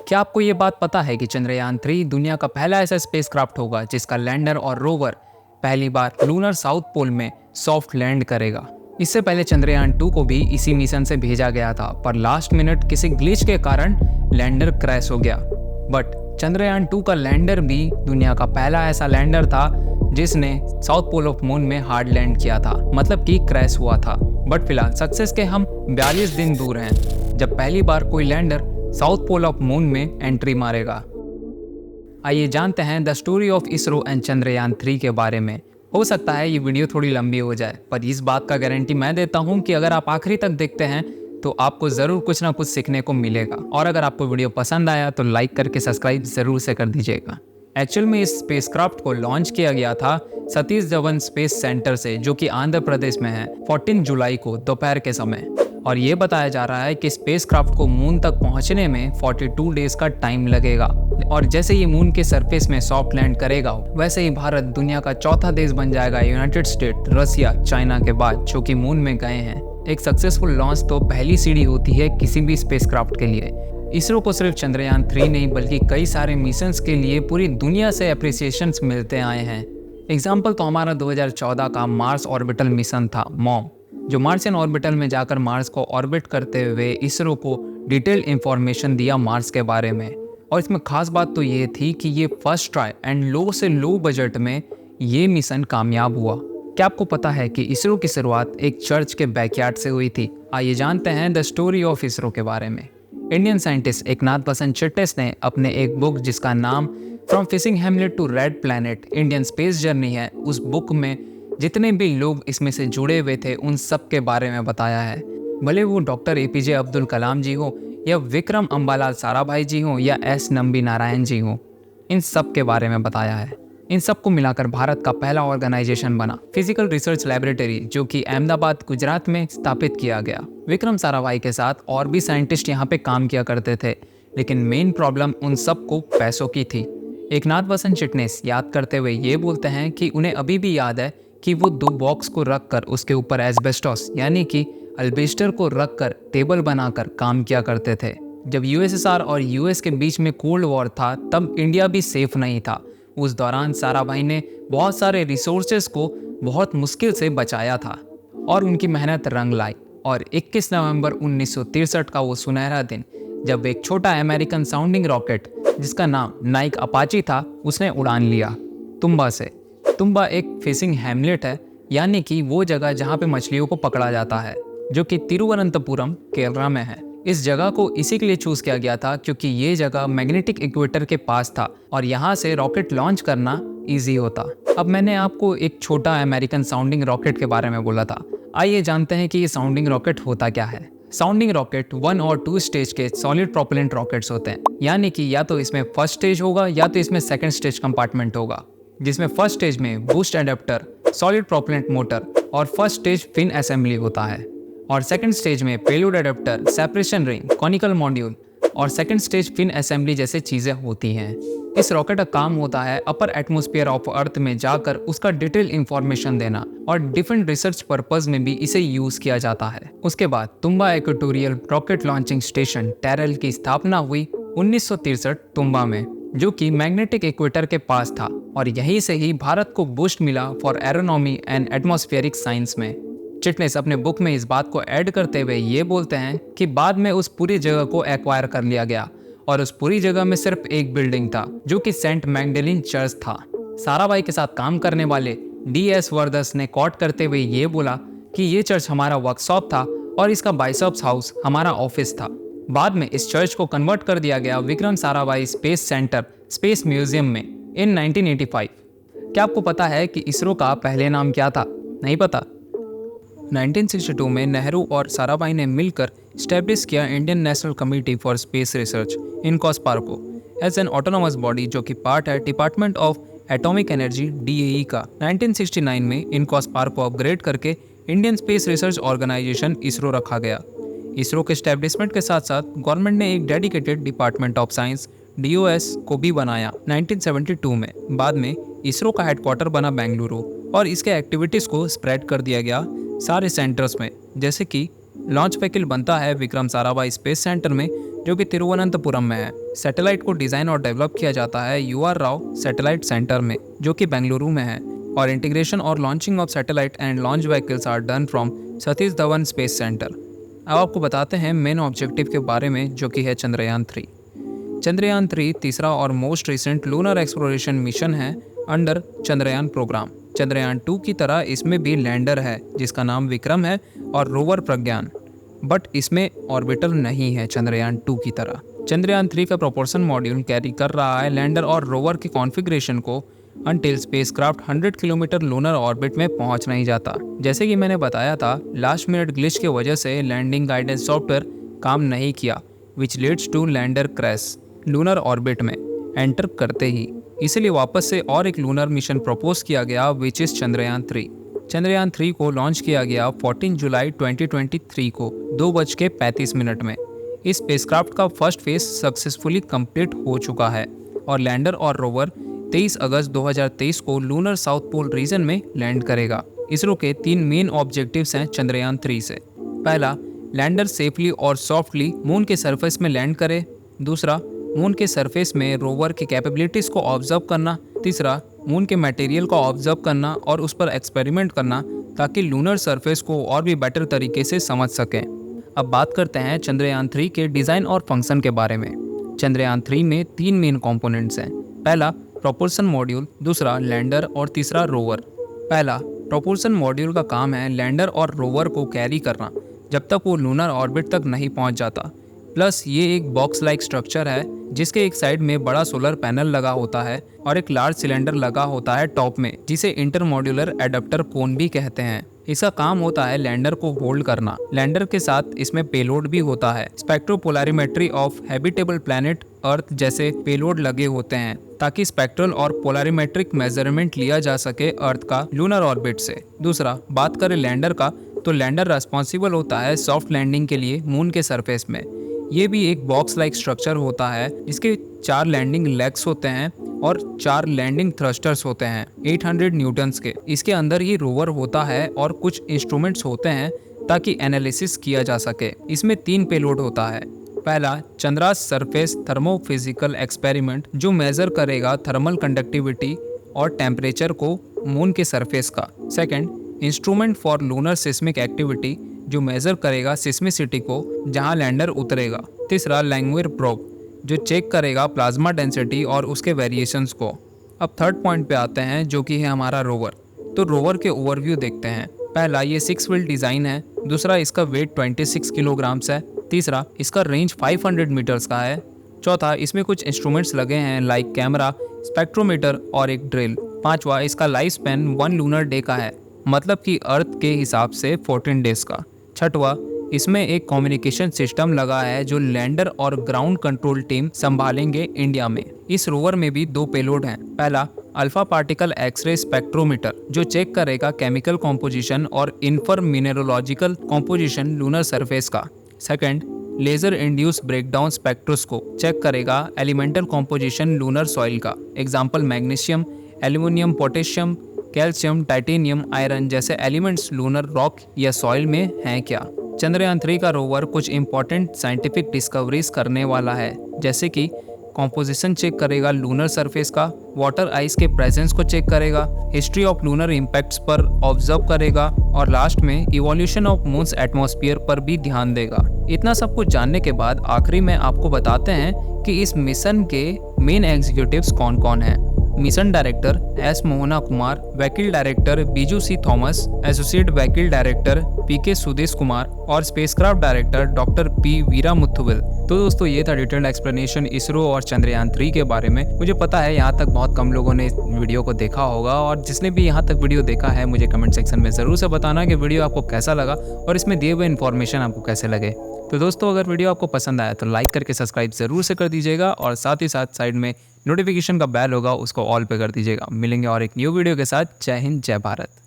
क्या आपको ये बात पता है कि चंद्रयान 3 दुनिया का पहला ऐसा स्पेसक्राफ्ट होगा जिसका लैंडर और रोवर पहली बार लूनर साउथ पोल में सॉफ्ट लैंड करेगा। इससे पहले चंद्रयान 2 को भी इसी मिशन से भेजा गया था, पर लास्ट मिनट किसी ग्लिच के कारण लैंडर क्रैश हो गया। बट चंद्रयान 2 का लैंडर भी दुनिया का पहला ऐसा लैंडर था जिसने साउथ पोल ऑफ मून में हार्ड लैंड किया था, मतलब कि क्रैश हुआ था। बट फिलहाल सक्सेस के हम 42 दिन दूर हैं जब पहली बार कोई lander south pole of moon में एंट्री मारेगा। आइए जानते हैं the story of ISRO and Chandrayaan 3 के बारे में। हो सकता है ये वीडियो थोड़ी लंबी हो जाए, पर इस बात का गारंटी मैं देता हूँ कि अगर आप आखिरी तक देखते हैं तो आपको ज़रूर कुछ ना कुछ सीखने को मिलेगा। और अगर आपको वीडियो पसंद आया तो लाइक करके सब्सक्राइब ज़रूर से कर दीजिएगा। एक्चुअल में इस स्पेसक्राफ्ट को लॉन्च किया गया था सतीश धवन स्पेस सेंटर से, जो कि आंध्र प्रदेश में है, 14 जुलाई को दोपहर के समय। और ये बताया जा रहा है कि स्पेसक्राफ्ट को मून तक पहुंचने में 42 डेज का टाइम लगेगा। और जैसे ये मून के सरफेस में सॉफ्ट लैंड करेगा, वैसे ही भारत दुनिया का चौथा देश बन जाएगा यूनाइटेड स्टेट, रसिया, चाइना के बाद, जो कि मून में गए हैं। एक सक्सेसफुल लॉन्च तो पहली सीढ़ी होती है किसी भी स्पेसक्राफ्ट के लिए। इसरो को सिर्फ चंद्रयान 3 नहीं बल्कि कई सारे मिशंस के लिए पूरी दुनिया से अप्रिसिएशंस मिलते आए हैं। एग्जाम्पल तो हमारा 2014 का मार्स ऑर्बिटल मिशन था, मॉम, जो मार्सियन ऑर्बिटल में जाकर मार्स को ऑर्बिट करते हुए इसरो को डिटेल्ड इंफॉर्मेशन दिया मार्स के बारे में। और इसमें खास बात तो ये थी कि ये फर्स्ट ट्राई एंड लो से लो बजट में ये मिशन कामयाब हुआ। क्या आपको पता है कि इसरो की शुरुआत एक चर्च के बैकयार्ड से हुई थी? आइए जानते हैं द स्टोरी ऑफ इसरो के बारे में। इंडियन साइंटिस्ट एकनाथ बसंत चिट्टिस ने अपने एक बुक जिसका नाम from fishing hamlet to red planet Indian space journey है, उस बुक में जितने भी लोग इसमें से जुड़े हुए थे उन सब के बारे में बताया है। भले वो डॉक्टर एपीजे अब्दुल कलाम जी हो या विक्रम अम्बालाल साराभाई जी हो या एस नंबी नारायण जी हो, इन सब के बारे में बताया है। इन सब को मिलाकर भारत का पहला ऑर्गेनाइजेशन बना फिजिकल रिसर्च लैबोरेटरी, जो कि अहमदाबाद गुजरात में स्थापित किया गया। विक्रम साराभाई के साथ और भी साइंटिस्ट यहाँ पे काम किया करते थे, लेकिन मेन प्रॉब्लम उन सबको पैसों की थी। एकनाथ बसंत चिट्टिस याद करते हुए ये बोलते हैं कि उन्हें अभी भी याद है कि वो 2 बॉक्स को रखकर उसके ऊपर एस्बेस्टॉस यानी कि अल्बेस्टर को रखकर टेबल बनाकर काम किया करते थे। जब यूएसएसआर और यूएस के बीच में कोल्ड वॉर था तब इंडिया भी सेफ नहीं था। उस दौरान साराभाई ने बहुत सारे रिसोर्सेज को बहुत मुश्किल से बचाया था और उनकी मेहनत रंग लाई। और 21 नवंबर 1963 का वो सुनहरा दिन जब एक छोटा अमेरिकन साउंडिंग रॉकेट जिसका नाम नाइक अपाची था उसने उड़ान लिया तुम्बा से। तुम्बा एक फिशिंग हैमलेट है, यानी कि वो जगह जहाँ पे मछलियों को पकड़ा जाता है, जो कि तिरुवनंतपुरम केरला में है। इस जगह को इसी के लिए चूज किया गया था क्योंकि ये जगह मैग्नेटिक इक्वेटर के पास था और यहाँ से रॉकेट लॉन्च करना इजी होता। अब मैंने आपको एक छोटा अमेरिकन साउंडिंग रॉकेट के बारे में बोला था, आइए जानते हैं कि ये साउंडिंग रॉकेट होता क्या है। साउंडिंग रॉकेट 1 और 2 स्टेज के सॉलिड प्रोपेलेंट रॉकेट्स होते हैं, यानी कि या तो इसमें फर्स्ट स्टेज होगा या तो इसमें सेकंड स्टेज कंपार्टमेंट होगा, जिसमें फर्स्ट स्टेज में boost adapter, solid propellant motor और फर्स्ट स्टेज फिन असेंबली होता है। और सेकंड स्टेज में payload adapter, separation ring, conical module और सेकंड स्टेज फिन असेंबली जैसे चीजें होती हैं। इस रॉकेट का काम होता है अपर एटमॉस्फेयर ऑफ अर्थ में जाकर उसका डिटेल इंफॉर्मेशन देना और डिफरेंट रिसर्च पर्पस में भी इसे यूज किया जाता है। उसके बाद Thumba equatorial rocket launching station टेरल की स्थापना हुई 1963 तुम्बा में, जो कि मैग्नेटिक इक्वेटर के पास था। और यहीं से ही भारत को बूस्ट मिला फॉर एरोनॉमी एंड एटमॉस्फेरिक साइंस में। चिटनेस अपने बुक में इस बात को ऐड करते हुए ये बोलते हैं कि बाद में उस पूरी जगह को एक्वायर कर लिया गया और उस पूरी जगह में सिर्फ एक बिल्डिंग था, जो कि सेंट मैगडलेन चर्च था। साराभाई के साथ काम करने वाले DS वर्दस ने कोट करते हुए ये बोला कि ये चर्च हमारा वर्कशॉप था और इसका बाइशॉप्स हाउस हमारा ऑफिस था। बाद में इस चर्च को कन्वर्ट कर दिया गया Vikram Sarabhai space centre space museum में इन 1985। क्या आपको पता है कि इसरो का पहले नाम क्या था? नहीं पता? 1962 में नेहरू और साराभाई ने मिलकर स्टैब्लिश किया Indian national committee for space research INCOSPAR को एज एन ऑटोनोमस बॉडी, जो कि पार्ट है department of atomic energy DAE का। 1969 में इनकॉस्पार को अपग्रेड करके Indian space research organisation ISRO रखा गया। इसरो के स्टैब्लिशमेंट के साथ साथ गवर्नमेंट ने एक dedicated department of science DOS को भी बनाया 1972 में। बाद में इसरो का हेडक्वार्टर बना बेंगलुरु और इसके एक्टिविटीज़ को स्प्रेड कर दिया गया सारे सेंटर्स में, जैसे कि लॉन्च व्हीकल बनता है विक्रम साराभाई स्पेस सेंटर में, जो कि तिरुवनंतपुरम में है। सैटेलाइट को डिज़ाइन और डेवलप किया जाता है UR राव सैटेलाइट सेंटर में, जो कि बेंगलुरु में है। और इंटीग्रेशन और launching of satellite and launch vehicles are done from Satish Dhawan space centre. अब आपको बताते हैं मेन ऑब्जेक्टिव के बारे में, जो कि है चंद्रयान 3। चंद्रयान 3 तीसरा और most recent lunar exploration mission है अंडर चंद्रयान प्रोग्राम। चंद्रयान 2 की तरह इसमें भी लैंडर है जिसका नाम विक्रम है और रोवर प्रज्ञान, बट इसमें ऑर्बिटर नहीं है चंद्रयान 2 की तरह। चंद्रयान 3 का प्रोपोर्शन मॉड्यूल कैरी कर रहा है लैंडर और रोवर के कॉन्फ़िगरेशन को until spacecraft 100 kilometre lunar orbit में पहुंच नहीं जाता। जैसे कि मैंने बताया था, लास्ट मिनट ग्लिच की वजह से लैंडिंग गाइडेंस सॉफ्टवेयर काम नहीं किया, which leads to lander crash lunar orbit में एंटर करते ही। इसलिए वापस से और एक लूनर मिशन प्रपोज किया गया, विच इज चंद्रयान 3। चंद्रयान 3 को लॉन्च किया गया 14 जुलाई 2023 को 2:35 में। इस स्पेसक्राफ्ट का फर्स्ट फेज सक्सेसफुली कंप्लीट हो चुका है और लैंडर और रोवर 23 अगस्त 2023 को लूनर साउथ पोल रीजन में लैंड करेगा। इसरो के 3 मेन ऑब्जेक्टिव्स हैं चंद्रयान 3 से। पहला, लैंडर सेफली और सॉफ्टली मून के सरफेस में लैंड करे। दूसरा, मून के सरफेस में रोवर की कैपेबिलिटीज़ को ऑब्जर्व करना। तीसरा, मून के मटेरियल को ऑब्जर्व करना और उस पर एक्सपेरिमेंट करना ताकि लूनर सरफेस को और भी बेटर तरीके से समझ सकें। अब बात करते हैं चंद्रयान 3 के डिज़ाइन और फंक्शन के बारे में। चंद्रयान 3 में 3 मेन कंपोनेंट्स हैं। पहला, प्रोपल्शन मॉड्यूल, दूसरा लैंडर और तीसरा रोवर। पहला, प्रोपल्शन मॉड्यूल का काम है लैंडर और रोवर को कैरी करना जब तक वो लूनर ऑर्बिट तक नहीं पहुंच जाता। प्लस ये एक बॉक्स लाइक स्ट्रक्चर है जिसके एक साइड में बड़ा सोलर पैनल लगा होता है और एक लार्ज सिलेंडर लगा होता है टॉप में, जिसे इंटरमॉड्यूलर एडाप्टर कोन भी कहते हैं। इसका काम होता है लैंडर को होल्ड करना। लैंडर के साथ इसमें पेलोड भी होता है। स्पेक्ट्रोपोलैरिमेट्री ऑफ हैबिटेबल प्लैनेट अर्थ जैसे पेलोड लगे होते हैं ताकि स्पेक्ट्रल और पोलैरिमेट्रिक मेजरमेंट लिया जा सके अर्थ का लूनर ऑर्बिट से। दूसरा, बात करें लैंडर का, तो लैंडर रेस्पॉन्सिबल होता है सॉफ्ट लैंडिंग के लिए मून के सरफेस में। ये भी एक बॉक्स लाइक स्ट्रक्चर होता है जिसके 4 लैंडिंग लेग्स होते हैं और 4 लैंडिंग थ्रस्टर्स होते हैं 800 न्यूटन्स के। इसके अंदर ही रोवर होता है और कुछ इंस्ट्रूमेंट्स होते हैं ताकि एनालिसिस किया जा सके। इसमें 3 पेलोड होता है। पहला, चंद्रास सरफेस थर्मोफिजिकल एक्सपेरिमेंट, जो मेजर करेगा थर्मल कंडक्टिविटी और टेम्परेचर को मून के सरफेस का। Second, instrument for lunar seismic activity, जो मेजर करेगा सिस्मिसिटी को जहां लैंडर उतरेगा। तीसरा, लैंग्वेयर प्रोब, जो चेक करेगा प्लाज्मा डेंसिटी और उसके वेरिएशंस को। अब थर्ड पॉइंट पे आते हैं, जो कि है हमारा रोवर। तो रोवर के ओवरव्यू देखते हैं। पहला, ये 6 व्हील डिज़ाइन है। दूसरा, इसका वेट 26 किलोग्राम्स है। तीसरा, इसका रेंज 500 मीटर्स का है। चौथा, इसमें कुछ इंस्ट्रूमेंट्स लगे हैं लाइक कैमरा, स्पेक्ट्रोमीटर और एक ड्रिल। पांचवा, इसका लाइफ स्पैन 1 लूनर डे का है, मतलब कि अर्थ के हिसाब से 14 डेज का। छठवा, इसमें एक कम्युनिकेशन सिस्टम लगा है जो लैंडर और ग्राउंड कंट्रोल टीम संभालेंगे इंडिया में। इस रोवर में भी 2 पेलोड हैं। पहला, अल्फा पार्टिकल एक्सरे स्पेक्ट्रोमीटर, जो चेक करेगा केमिकल कॉम्पोजिशन और इन्फर मिनरोलॉजिकल कॉम्पोजिशन लूनर सरफेस का। Second, laser induced breakdown spectroscope, check करेगा एलिमेंटल कॉम्पोजिशन लूनर सॉइल का। Example, magnesium, aluminium, potassium, calcium, titanium, iron जैसे एलिमेंट्स लूनर रॉक या soil में हैं क्या। चंद्रयान 3 का रोवर कुछ इंपॉर्टेंट साइंटिफिक डिस्कवरीज करने वाला है, जैसे कि कॉम्पोजिशन चेक करेगा लूनर सरफेस का, वाटर आइस के प्रेजेंस को चेक करेगा, हिस्ट्री ऑफ लूनर इम्पैक्ट्स पर ऑब्जर्व करेगा और लास्ट में इवोल्यूशन ऑफ मून्स एटमॉस्फेयर पर भी ध्यान देगा। इतना सब कुछ जानने के बाद आखिरी में आपको बताते हैं कि इस मिशन के मेन एग्जीक्यूटिव्स कौन कौन हैं। Mission director S Mohana Kumar, vehicle director Biju C Thomas, associate vehicle director PK Sudesh Kumar और spacecraft director doctor P Veera Muthuvel. तो दोस्तों, ये था डिटेल्ड एक्सप्लेनेशन इसरो और चंद्रयान 3 के बारे में। मुझे पता है यहाँ तक बहुत कम लोगों ने वीडियो को देखा होगा, और जिसने भी यहाँ तक वीडियो देखा है मुझे कमेंट सेक्शन में ज़रूर से बताना कि वीडियो आपको कैसा लगा और इसमें दिए हुए इन्फॉर्मेशन आपको कैसे लगे। तो दोस्तों, अगर वीडियो आपको पसंद आया तो लाइक करके सब्सक्राइब ज़रूर से कर दीजिएगा और साथ ही साथ साइड में नोटिफिकेशन का बेल होगा, उसको ऑल पे कर दीजिएगा। मिलेंगे और एक न्यू वीडियो के साथ। जय हिंद, जय भारत।